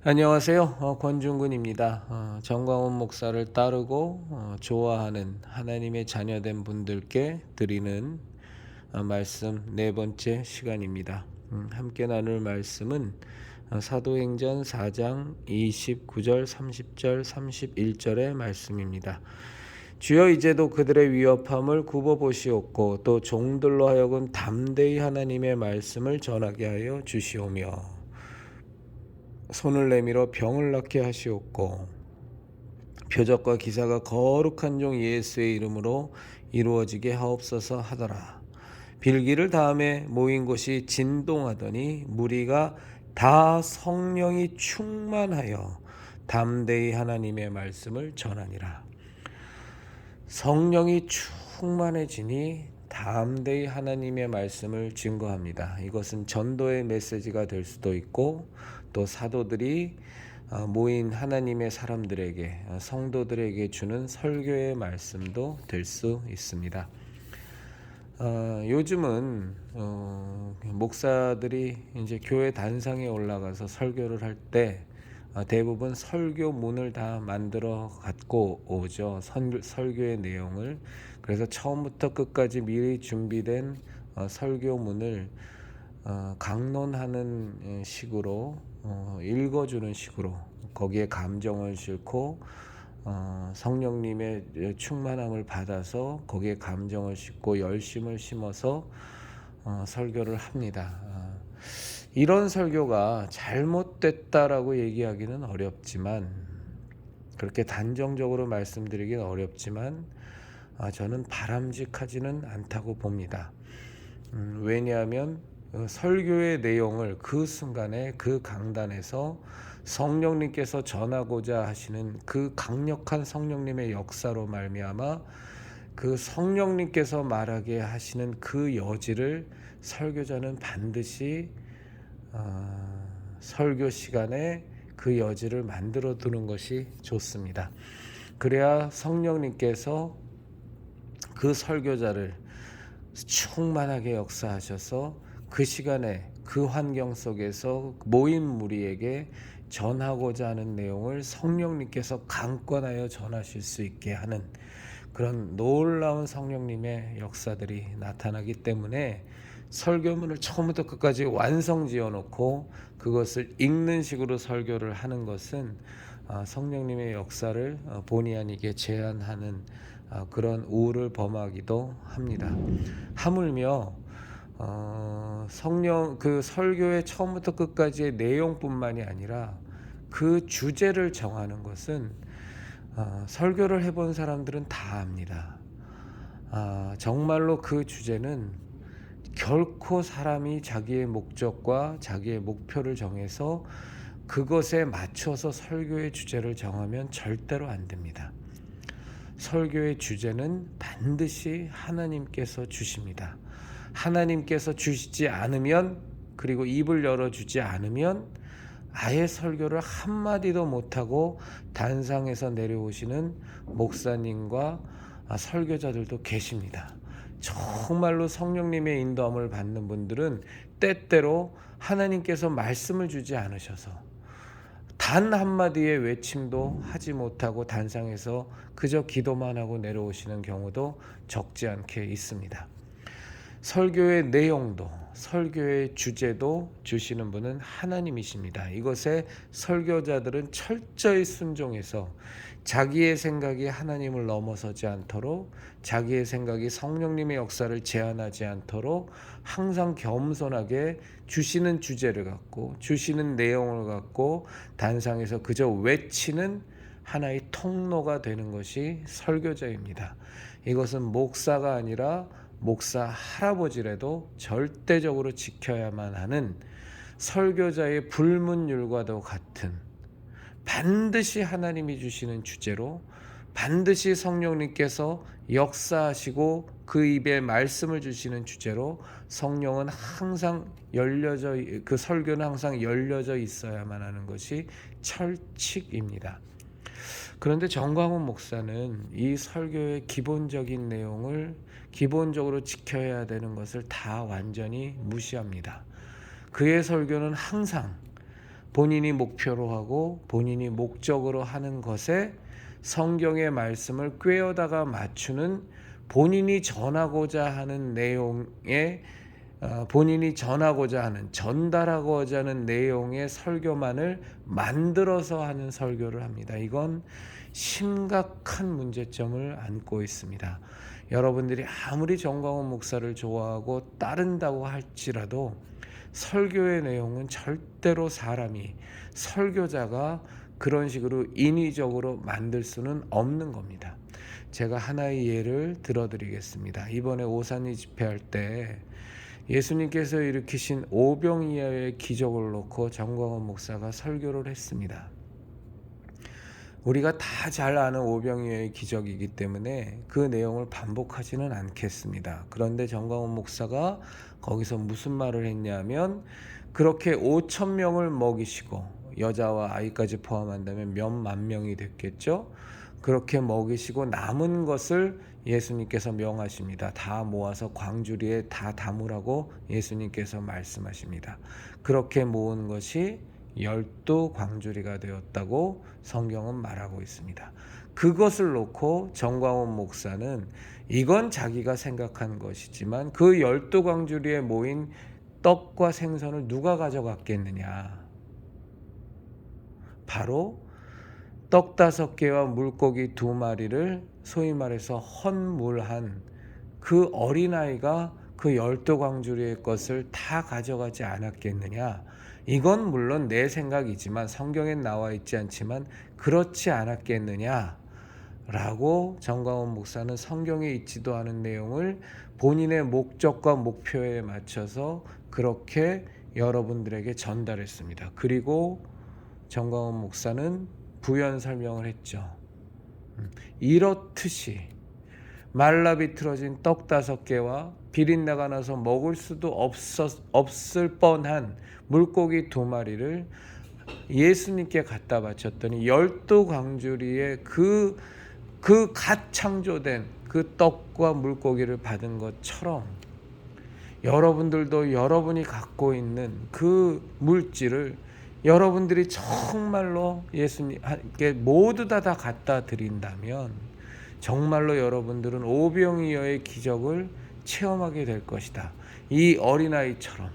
안녕하세요. 권중근입니다. 정광훈 목사를 따르고 좋아하는 하나님의 자녀된 분들께 드리는 말씀 네 번째 시간입니다. 함께 나눌 말씀은 사도행전 4장 29절, 30절, 31절의 말씀입니다. 주여 이제도 그들의 위협함을 굽어보시옵고 또 종들로 하여금 담대히 하나님의 말씀을 전하게 하여 주시오며 손을 내밀어 병을 낫게 하시옵고 표적과 기사가 거룩한 종 예수의 이름으로 이루어지게 하옵소서 하더라. 빌기를 다음에 모인 곳이 진동하더니 무리가 다 성령이 충만하여 담대히 하나님의 말씀을 전하니라. 성령이 충만해지니 담대히 하나님의 말씀을 증거합니다. 이것은 전도의 메시지가 될 수도 있고 또 사도들이 모인 하나님의 사람들에게 성도들에게 주는 설교의 말씀도 될 수 있습니다. 요즘은 목사들이 이제 교회 단상에 올라가서 설교를 할 때 대부분 설교문을 다 만들어 갖고 오죠. 설교의 내용을. 그래서 처음부터 끝까지 미리 준비된 설교문을 강론하는 식으로 읽어주는 식으로 거기에 감정을 싣고 성령님의 충만함을 받아서 거기에 감정을 싣고 열심을 심어서 설교를 합니다. 이런 설교가 잘못됐다라고 얘기하기는 어렵지만 그렇게 단정적으로 말씀드리기는 어렵지만 저는 바람직하지는 않다고 봅니다. 왜냐하면 설교의 내용을 그 순간에 그 강단에서 성령님께서 전하고자 하시는 그 강력한 성령님의 역사로 말미암아 그 성령님께서 말하게 하시는 그 여지를 설교자는 반드시 설교 시간에 그 여지를 만들어 두는 것이 좋습니다. 그래야 성령님께서 그 설교자를 충만하게 역사하셔서 그 시간에 그 환경 속에서 모인 무리에게 전하고자 하는 내용을 성령님께서 강권하여 전하실 수 있게 하는 그런 놀라운 성령님의 역사들이 나타나기 때문에 설교문을 처음부터 끝까지 완성 지어놓고 그것을 읽는 식으로 설교를 하는 것은 성령님의 역사를 본의 아니게 제한하는 그런 우를 범하기도 합니다. 하물며 성령 그 설교의 처음부터 끝까지의 내용뿐만이 아니라 그 주제를 정하는 것은 설교를 해본 사람들은 다 압니다. 정말로 그 주제는 결코 사람이 자기의 목적과 자기의 목표를 정해서 그것에 맞춰서 설교의 주제를 정하면 절대로 안 됩니다. 설교의 주제는 반드시 하나님께서 주십니다. 하나님께서 주시지 않으면 그리고 입을 열어주지 않으면 아예 설교를 한마디도 못하고 단상에서 내려오시는 목사님과 설교자들도 계십니다. 정말로 성령님의 인도함을 받는 분들은 때때로 하나님께서 말씀을 주지 않으셔서 단 한마디의 외침도 하지 못하고 단상에서 그저 기도만 하고 내려오시는 경우도 적지 않게 있습니다. 설교의 내용도 설교의 주제도 주시는 분은 하나님이십니다. 이것에 설교자들은 철저히 순종해서 자기의 생각이 하나님을 넘어서지 않도록 자기의 생각이 성령님의 역사를 제한하지 않도록 항상 겸손하게 주시는 주제를 갖고 주시는 내용을 갖고 단상에서 그저 외치는 하나의 통로가 되는 것이 설교자입니다. 이것은 목사가 아니라 목사 할아버지라도 절대적으로 지켜야만 하는 설교자의 불문율과도 같은 반드시 하나님이 주시는 주제로 반드시 성령님께서 역사하시고 그 입에 말씀을 주시는 주제로 성령은 항상 그 설교는 항상 열려져 있어야만 하는 것이 철칙입니다. 그런데 정광훈 목사는 이 설교의 기본적인 내용을 기본적으로 지켜야 되는 것을 다 완전히 무시합니다. 그의 설교는 항상 본인이 목표로 하고 본인이 목적으로 하는 것에 성경의 말씀을 꿰어다가 맞추는 본인이 전하고자 하는 내용에 본인이 전하고자 하는 전달하고자 하는 내용의 설교만을 만들어서 하는 설교를 합니다. 이건 심각한 문제점을 안고 있습니다. 여러분들이 아무리 정광훈 목사를 좋아하고 따른다고 할지라도 설교의 내용은 절대로 사람이 설교자가 그런 식으로 인위적으로 만들 수는 없는 겁니다. 제가 하나의 예를 들어드리겠습니다. 이번에 오산이 집회할 때 예수님께서 일으키신 오병이어의 기적을 놓고 정광훈 목사가 설교를 했습니다. 우리가 다 잘 아는 오병이어의 기적이기 때문에 그 내용을 반복하지는 않겠습니다. 그런데 정광훈 목사가 거기서 무슨 말을 했냐면, 그렇게 5,000명을 먹이시고 여자와 아이까지 포함한다면 몇만 명이 됐겠죠. 그렇게 먹이시고 남은 것을 예수님께서 명하십니다. 다 모아서 광주리에 다 담으라고 예수님께서 말씀하십니다. 그렇게 모은 것이 12광주리가 되었다고 성경은 말하고 있습니다. 그것을 놓고 정광훈 목사는 이건 자기가 생각한 것이지만 그 12광주리에 모인 떡과 생선을 누가 가져갔겠느냐. 바로 떡 5개와 물고기 2마리를 소위 말해서 헌물한 그 어린아이가 그 12광주리의 것을 다 가져가지 않았겠느냐. 이건 물론 내 생각이지만 성경엔 나와 있지 않지만 그렇지 않았겠느냐 라고 정광훈 목사는 성경에 있지도 않은 내용을 본인의 목적과 목표에 맞춰서 그렇게 여러분들에게 전달했습니다. 그리고 정광훈 목사는 부연 설명을 했죠. 이렇듯이 말라 비틀어진 떡 5개와 비린내가 나서 먹을 수도 없을 뻔한 물고기 2마리를 예수님께 갖다 바쳤더니 12광주리에 그 갓 창조된 그 떡과 물고기를 받은 것처럼 여러분들도 여러분이 갖고 있는 그 물질을 여러분들이 정말로 예수님께 모두 다 갖다 드린다면 정말로 여러분들은 오병이어의 기적을 체험하게 될 것이다. 이 어린아이처럼.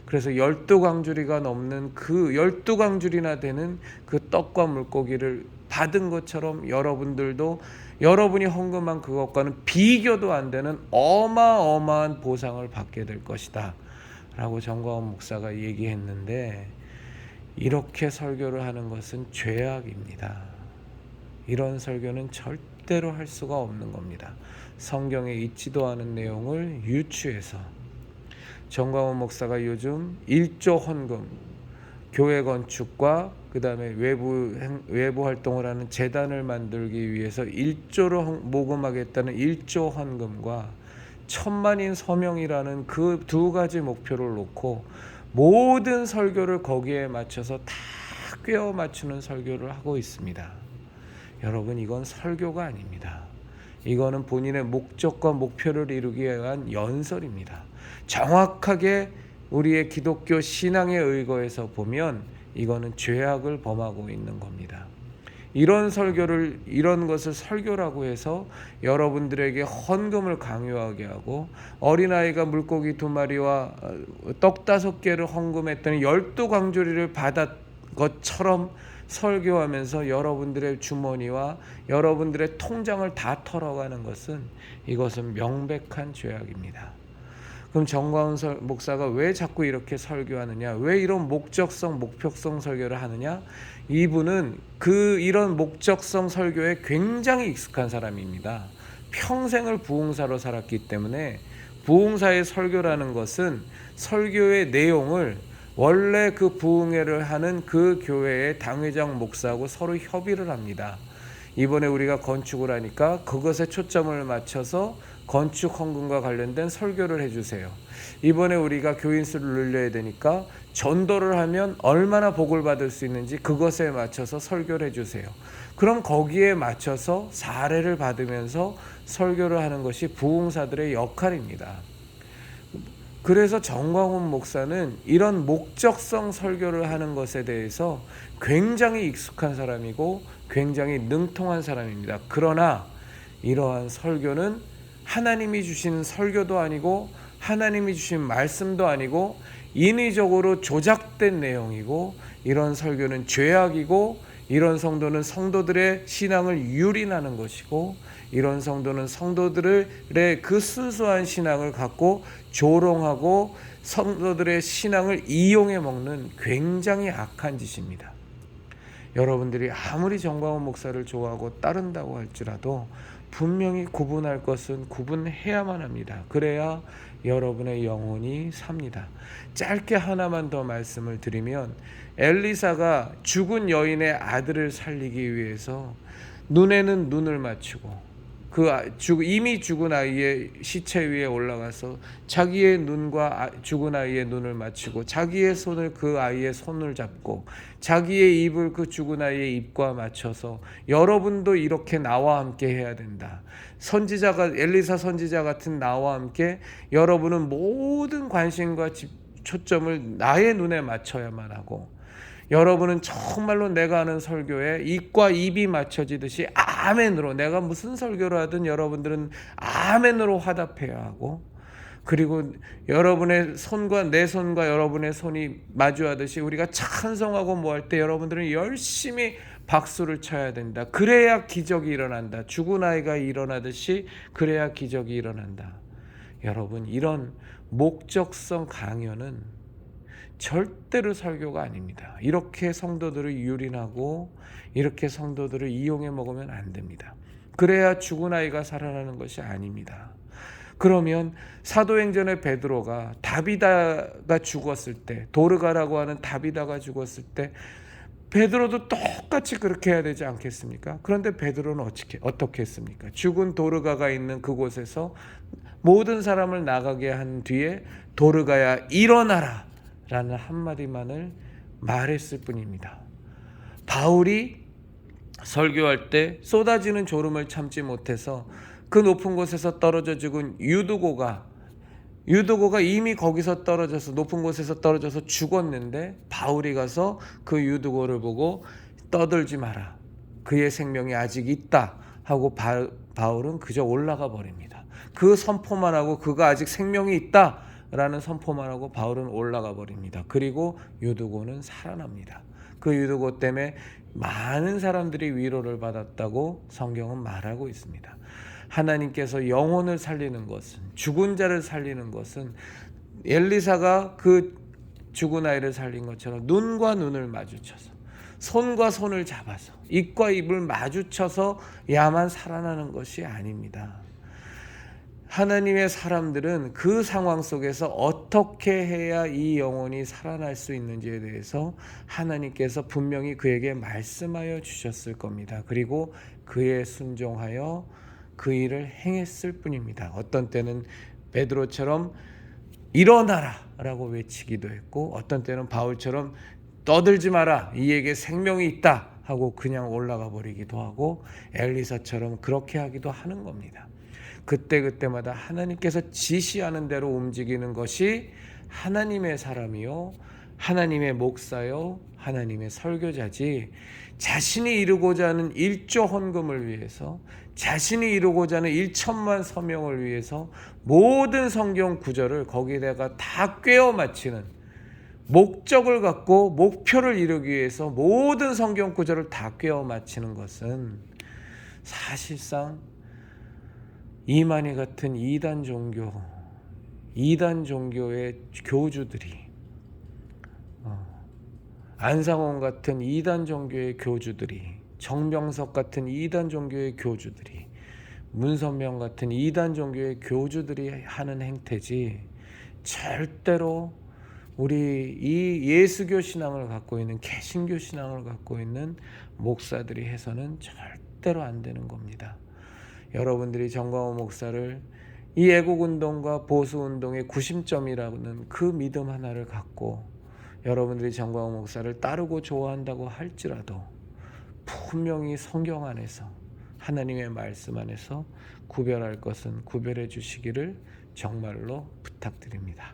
그래서 12광주리가 넘는 그 12광주리나 되는 그 떡과 물고기를 받은 것처럼 여러분들도 여러분이 헌금한 그것과는 비교도 안 되는 어마어마한 보상을 받게 될 것이다 라고 정광훈 목사가 얘기했는데, 이렇게 설교를 하는 것은 죄악입니다. 이런 설교는 절대로 할 수가 없는 겁니다. 성경에 있지도 않은 내용을 유추해서. 정광훈 목사가 요즘 1조 헌금, 교회 건축과 그 다음에 외부 활동을 하는 재단을 만들기 위해서 1조로 모금하겠다는 1조 헌금과 10,000만인 서명이라는 그 2가지 목표를 놓고 모든 설교를 거기에 맞춰서 다 꿰어 맞추는 설교를 하고 있습니다. 여러분, 이건 설교가 아닙니다. 이거는 본인의 목적과 목표를 이루기 위한 연설입니다. 정확하게 우리의 기독교 신앙의 의거에서 보면 이거는 죄악을 범하고 있는 겁니다. 이런 것을 설교라고 해서 여러분들에게 헌금을 강요하게 하고, 어린아이가 물고기 2마리와 떡 5개를 헌금했더니 12광주리를 받은 것처럼 설교하면서 여러분들의 주머니와 여러분들의 통장을 다 털어가는 것은, 이것은 명백한 죄악입니다. 그럼 정광훈 목사가 왜 자꾸 이렇게 설교하느냐, 왜 이런 목적성 목표성 설교를 하느냐, 이분은 이런 목적성 설교에 굉장히 익숙한 사람입니다. 평생을 부흥사로 살았기 때문에 부흥사의 설교라는 것은 설교의 내용을 원래 그 부흥회를 하는 그 교회의 당회장 목사하고 서로 협의를 합니다. 이번에 우리가 건축을 하니까 그것에 초점을 맞춰서 건축 헌금과 관련된 설교를 해주세요. 이번에 우리가 교인 수를 늘려야 되니까 전도를 하면 얼마나 복을 받을 수 있는지 그것에 맞춰서 설교를 해주세요. 그럼 거기에 맞춰서 사례를 받으면서 설교를 하는 것이 부흥사들의 역할입니다. 그래서 정광훈 목사는 이런 목적성 설교를 하는 것에 대해서 굉장히 익숙한 사람이고 굉장히 능통한 사람입니다. 그러나 이러한 설교는 하나님이 주신 설교도 아니고 하나님이 주신 말씀도 아니고 인위적으로 조작된 내용이고, 이런 설교는 죄악이고, 이런 성도는 성도들의 신앙을 유린하는 것이고, 이런 성도는 성도들의 그 순수한 신앙을 갖고 조롱하고 성도들의 신앙을 이용해 먹는 굉장히 악한 짓입니다. 여러분들이 아무리 정광훈 목사를 좋아하고 따른다고 할지라도 분명히 구분할 것은 구분해야만 합니다. 그래야 여러분의 영혼이 삽니다. 짧게 하나만 더 말씀을 드리면, 엘리사가 죽은 여인의 아들을 살리기 위해서 눈에는 눈을 맞추고 이미 죽은 아이의 시체 위에 올라가서 자기의 눈과 죽은 아이의 눈을 맞추고 자기의 손을 그 아이의 손을 잡고 자기의 입을 그 죽은 아이의 입과 맞춰서 여러분도 이렇게 나와 함께 해야 된다. 엘리사 선지자 같은 나와 함께 여러분은 모든 관심과 초점을 나의 눈에 맞춰야만 하고, 여러분은 정말로 내가 하는 설교에 입과 입이 맞춰지듯이 아멘으로, 내가 무슨 설교를 하든 여러분들은 아멘으로 화답해야 하고, 그리고 여러분의 손과 내 손과 여러분의 손이 마주하듯이 우리가 찬송하고 뭐 할 때 여러분들은 열심히 박수를 쳐야 된다. 그래야 기적이 일어난다. 죽은 아이가 일어나듯이 그래야 기적이 일어난다. 여러분, 이런 목적성 강연은 절대로 설교가 아닙니다. 이렇게 성도들을 유린하고 이렇게 성도들을 이용해 먹으면 안 됩니다. 그래야 죽은 아이가 살아나는 것이 아닙니다. 그러면 사도행전의 베드로가 다비다가 죽었을 때, 도르가라고 하는 다비다가 죽었을 때 베드로도 똑같이 그렇게 해야 되지 않겠습니까? 그런데 베드로는 어떻게 했습니까? 죽은 도르가가 있는 그곳에서 모든 사람을 나가게 한 뒤에 도르가야 일어나라 라는 한마디만을 말했을 뿐입니다. 바울이 설교할 때 쏟아지는 졸음을 참지 못해서 그 높은 곳에서 떨어져 죽은 유두고가 이미 거기서 떨어져서 높은 곳에서 떨어져서 죽었는데, 바울이 가서 그 유두고를 보고 떠들지 마라, 그의 생명이 아직 있다 하고 바울은 그저 올라가 버립니다. 그 선포만 하고, 그가 아직 생명이 있다 라는 선포만 하고 바울은 올라가 버립니다. 그리고 유두고는 살아납니다. 그 유두고 때문에 많은 사람들이 위로를 받았다고 성경은 말하고 있습니다. 하나님께서 영혼을 살리는 것은, 죽은 자를 살리는 것은 엘리사가 그 죽은 아이를 살린 것처럼 눈과 눈을 마주쳐서, 손과 손을 잡아서, 입과 입을 마주쳐서 야만 살아나는 것이 아닙니다. 하나님의 사람들은 그 상황 속에서 어떻게 해야 이 영혼이 살아날 수 있는지에 대해서 하나님께서 분명히 그에게 말씀하여 주셨을 겁니다. 그리고 그에 순종하여 그 일을 행했을 뿐입니다. 어떤 때는 베드로처럼 일어나라 라고 외치기도 했고, 어떤 때는 바울처럼 떠들지 마라, 이에게 생명이 있다 하고 그냥 올라가 버리기도 하고, 엘리사처럼 그렇게 하기도 하는 겁니다. 그때마다 하나님께서 지시하는 대로 움직이는 것이 하나님의 사람이요, 하나님의 목사요, 하나님의 설교자지, 자신이 이루고자 하는 1조 헌금을 위해서, 자신이 이루고자 하는 1천만 서명을 위해서 모든 성경 구절을 거기다가 다 꿰어 맞추는, 목적을 갖고 목표를 이루기 위해서 모든 성경 구절을 다 꿰어 맞추는 것은 사실상 이만희 같은 이단 종교의 교주들이, 안상홍 같은 이단 종교의 교주들이, 정명석 같은 이단 종교의 교주들이, 문선명 같은 이단 종교의 교주들이 하는 행태지, 절대로 우리 이 예수교 신앙을 갖고 있는, 개신교 신앙을 갖고 있는 목사들이 해서는 절대로 안 되는 겁니다. 여러분들이 정광훈 목사를 이 애국운동과 보수운동의 구심점이라는 그 믿음 하나를 갖고 여러분들이 정광훈 목사를 따르고 좋아한다고 할지라도 분명히 성경 안에서, 하나님의 말씀 안에서 구별할 것은 구별해 주시기를 정말로 부탁드립니다.